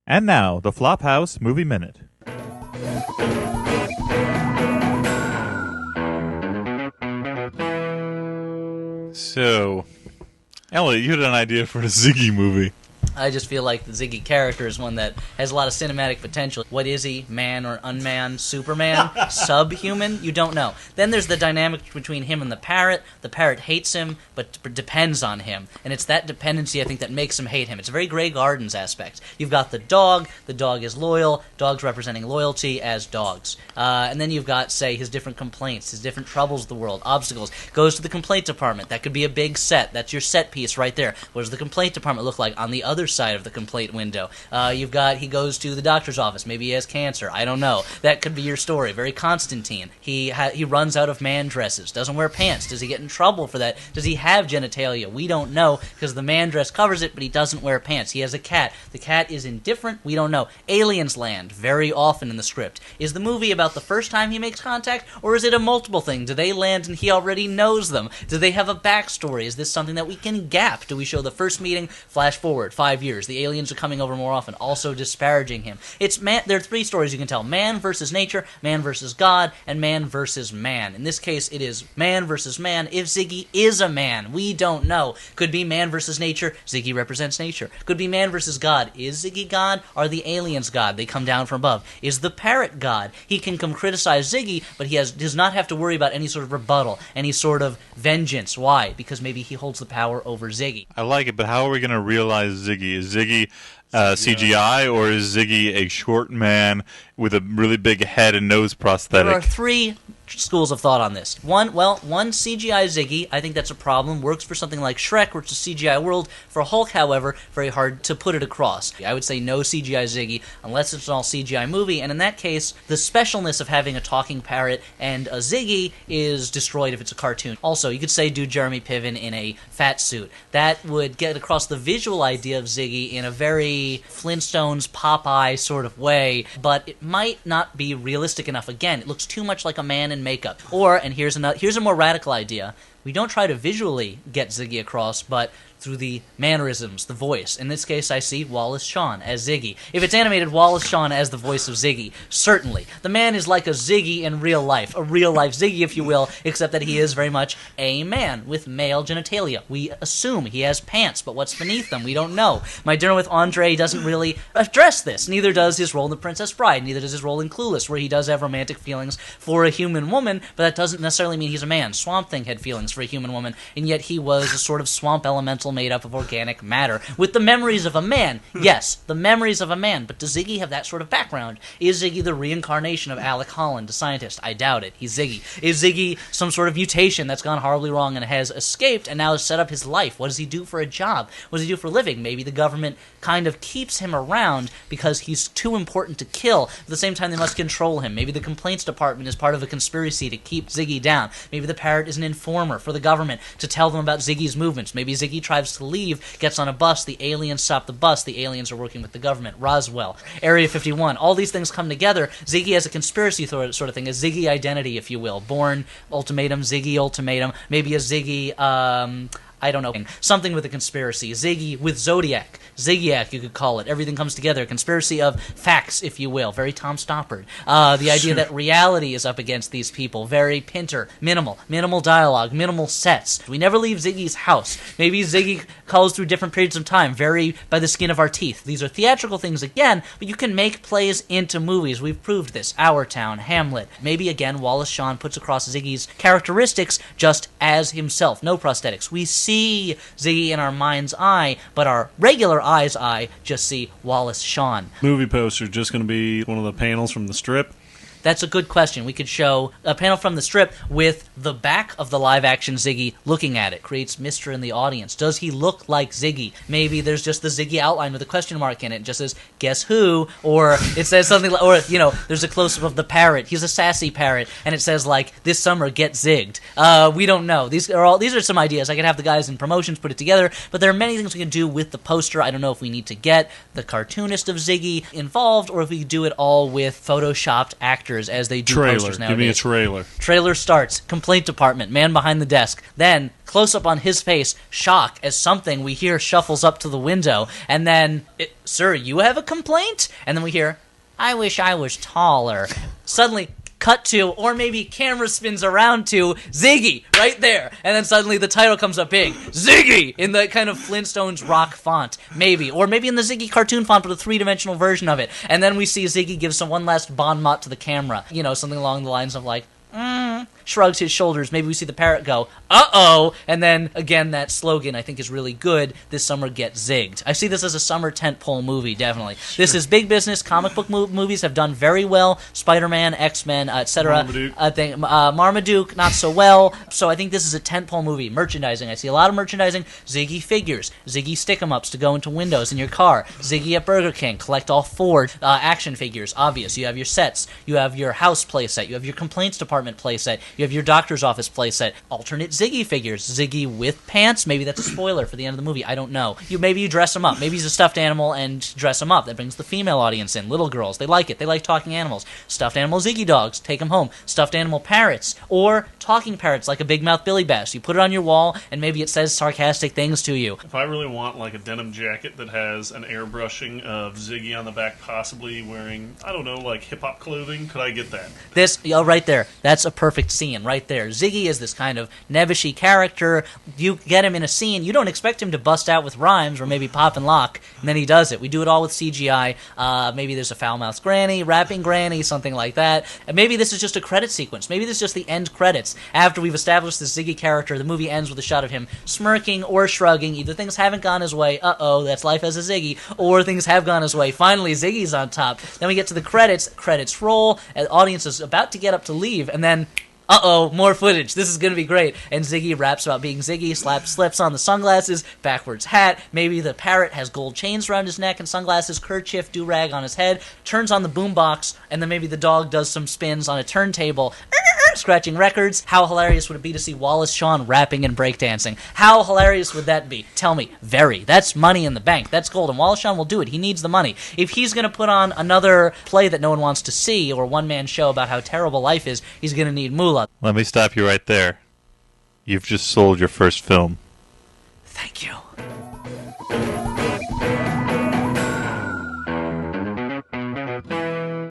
And now, the Flophouse Movie Minute. So, Elliot, you had an idea for a Ziggy movie. I just feel like the Ziggy character is one that has a lot of cinematic potential. What is he? Man or unman? Superman? Subhuman? You don't know. Then there's the dynamic between him and the parrot. The parrot hates him, but depends on him. And it's that dependency, I think, that makes him hate him. It's a very Grey Gardens aspect. You've got the dog. The dog is loyal. Dogs representing loyalty as dogs. And then you've got, say, his different complaints, his different troubles of the world, obstacles. Goes to the complaint department. That could be a big set. That's your set piece right there. What does the complaint department look like on the other side of the complaint window? He goes to the doctor's office. Maybe he has cancer. I don't know. That could be your story. Very Constantine. He runs out of man dresses. Doesn't wear pants. Does he get in trouble for that? Does he have genitalia? We don't know because the man dress covers it, but he doesn't wear pants. He has a cat. The cat is indifferent. We don't know. Aliens land very often in the script. Is the movie about the first time he makes contact, or is it a multiple thing? Do they land and he already knows them? Do they have a backstory? Is this something that we can gap? Do we show the first meeting, flash forward 5 years? The aliens are coming over more often, also disparaging him. There are three stories you can tell: man versus nature, man versus God, and man versus man. In this case, it is man versus man. If Ziggy is a man, we don't know. Could be man versus nature. Ziggy represents nature. Could be man versus God. Is Ziggy God? Are the aliens God? They come down from above. Is the parrot God? He can come criticize Ziggy, but he does not have to worry about any sort of rebuttal, any sort of vengeance. Why? Because maybe he holds the power over Ziggy. I like it, but how are we going to realize Ziggy? Is Ziggy CGI, or is Ziggy a short man with a really big head and nose prosthetic? There are three schools of thought on this. One CGI Ziggy, I think that's a problem. Works for something like Shrek, which is a CGI world. For Hulk, however, very hard to put it across. I would say no CGI Ziggy unless it's an all CGI movie, and in that case, the specialness of having a talking parrot and a Ziggy is destroyed if it's a cartoon. Also, you could say do Jeremy Piven in a fat suit. That would get across the visual idea of Ziggy in a very Flintstones, Popeye sort of way, but it might not be realistic enough. Again, it looks too much like a man in makeup. Or, and here's a more radical idea, we don't try to visually get Ziggy across, but through the mannerisms, the voice. In this case, I see Wallace Shawn as Ziggy. If it's animated, Wallace Shawn as the voice of Ziggy. Certainly. The man is like a Ziggy in real life. A real-life Ziggy, if you will, except that he is very much a man with male genitalia. We assume he has pants, but what's beneath them? We don't know. My Dinner with Andre doesn't really address this. Neither does his role in The Princess Bride. Neither does his role in Clueless, where he does have romantic feelings for a human woman, but that doesn't necessarily mean he's a man. Swamp Thing had feelings for a human woman, and yet he was a sort of swamp elemental made up of organic matter with the memories of a man. Yes, the memories of a man, but does Ziggy have that sort of background? Is Ziggy the reincarnation of Alec Holland, a scientist? I doubt it. He's Ziggy. Is Ziggy some sort of mutation that's gone horribly wrong and has escaped and now has set up his life? What does he do for a job? What does he do for a living? Maybe the government kind of keeps him around because he's too important to kill. At the same time, they must control him. Maybe the complaints department is part of a conspiracy to keep Ziggy down. Maybe the parrot is an informer for the government to tell them about Ziggy's movements. Maybe Ziggy tries to leave, gets on a bus, the aliens stop the bus, the aliens are working with the government. Roswell, Area 51, all these things come together. Ziggy has a conspiracy sort of thing, a Ziggy identity, if you will. Born Ultimatum, Ziggy Ultimatum, maybe a Ziggy, I don't know, something with a conspiracy. Ziggy with Zodiac. Ziggyat, you could call it. Everything comes together. A conspiracy of facts, if you will. Very Tom Stoppard. The idea that reality is up against these people. Very Pinter. Minimal. Minimal dialogue. Minimal sets. We never leave Ziggy's house. Maybe Ziggy calls through different periods of time. Very by the skin of our teeth. These are theatrical things again, but you can make plays into movies. We've proved this. Our Town, Hamlet. Maybe again, Wallace Shawn puts across Ziggy's characteristics just as himself. No prosthetics. We see Ziggy in our mind's eye, but our regular eye's eye just see Wallace Shawn. Movie poster just going to be one of the panels from the strip? That's a good question. We could show a panel from the strip with the back of the live-action Ziggy looking at it. Creates mystery in the audience. Does he look like Ziggy? Maybe there's just the Ziggy outline with a question mark in it. It just says, guess who? Or it says something like, or, there's a close-up of the parrot. He's a sassy parrot. And it says, like, this summer, get zigged. We don't know. These are some ideas. I could have the guys in promotions put it together, but there are many things we can do with the poster. I don't know if we need to get the cartoonist of Ziggy involved, or if we do it all with photoshopped actors actors as they do Trailer. posters nowadays. Give me a trailer. Trailer starts, complaint department, man behind the desk. Then, close up on his face, shock as something we hear shuffles up to the window. And then, sir, you have a complaint? And then we hear, I wish I was taller. Suddenly, cut to, or maybe camera spins around to, Ziggy, right there. And then suddenly the title comes up big, Ziggy, in the kind of Flintstones rock font, maybe. Or maybe in the Ziggy cartoon font, but a three-dimensional version of it. And then we see Ziggy give one last bon mot to the camera. You know, something along the lines of like, shrugs his shoulders. Maybe we see the parrot go, uh-oh, and then, again, that slogan I think is really good, this summer get zigged. I see this as a summer tentpole movie, definitely. Sure. This is big business. Comic book movies have done very well. Spider-Man, X-Men, etc. Marmaduke, not so well. So I think this is a tentpole movie. Merchandising. I see a lot of merchandising. Ziggy figures. Ziggy stick-em-ups to go into windows in your car. Ziggy at Burger King. Collect all 4 action figures. Obvious. You have your sets. You have your house playset. You have your complaints department playset. You have your doctor's office playset. Alternate Ziggy figures. Ziggy with pants. Maybe that's a spoiler for the end of the movie. I don't know. Maybe you dress him up. Maybe he's a stuffed animal and dress him up. That brings the female audience in. Little girls. They like it. They like talking animals. Stuffed animal Ziggy dogs. Take them home. Stuffed animal parrots. Or talking parrots like a big mouth Billy Bass. You put it on your wall and maybe it says sarcastic things to you. If I really want like a denim jacket that has an airbrushing of Ziggy on the back, possibly wearing, I don't know, like hip-hop clothing, could I get that? Right there. That's a perfect scene right there. Ziggy is this kind of nebbishy character. You get him in a scene, you don't expect him to bust out with rhymes or maybe pop and lock, and then he does it. We do it all with CGI. Maybe there's a foul-mouthed granny, rapping granny, something like that. And maybe this is just a credit sequence. Maybe this is just the end credits. After we've established this Ziggy character, the movie ends with a shot of him smirking or shrugging. Either things haven't gone his way, uh-oh, that's life as a Ziggy, or things have gone his way. Finally, Ziggy's on top. Then we get to the credits roll, and the audience is about to get up to leave, and then uh-oh, more footage. This is going to be great. And Ziggy raps about being Ziggy, slips on the sunglasses, backwards hat. Maybe the parrot has gold chains around his neck and sunglasses, kerchief, do-rag on his head, turns on the boombox, and then maybe the dog does some spins on a turntable, scratching records. How hilarious would it be to see Wallace Shawn rapping and breakdancing? How hilarious would that be? Tell me. Very. That's money in the bank. That's gold, and Wallace Shawn will do it. He needs the money. If he's going to put on another play that no one wants to see, or a one-man show about how terrible life is, he's going to need moolah. Let me stop you right there. You've just sold your first film. Thank you.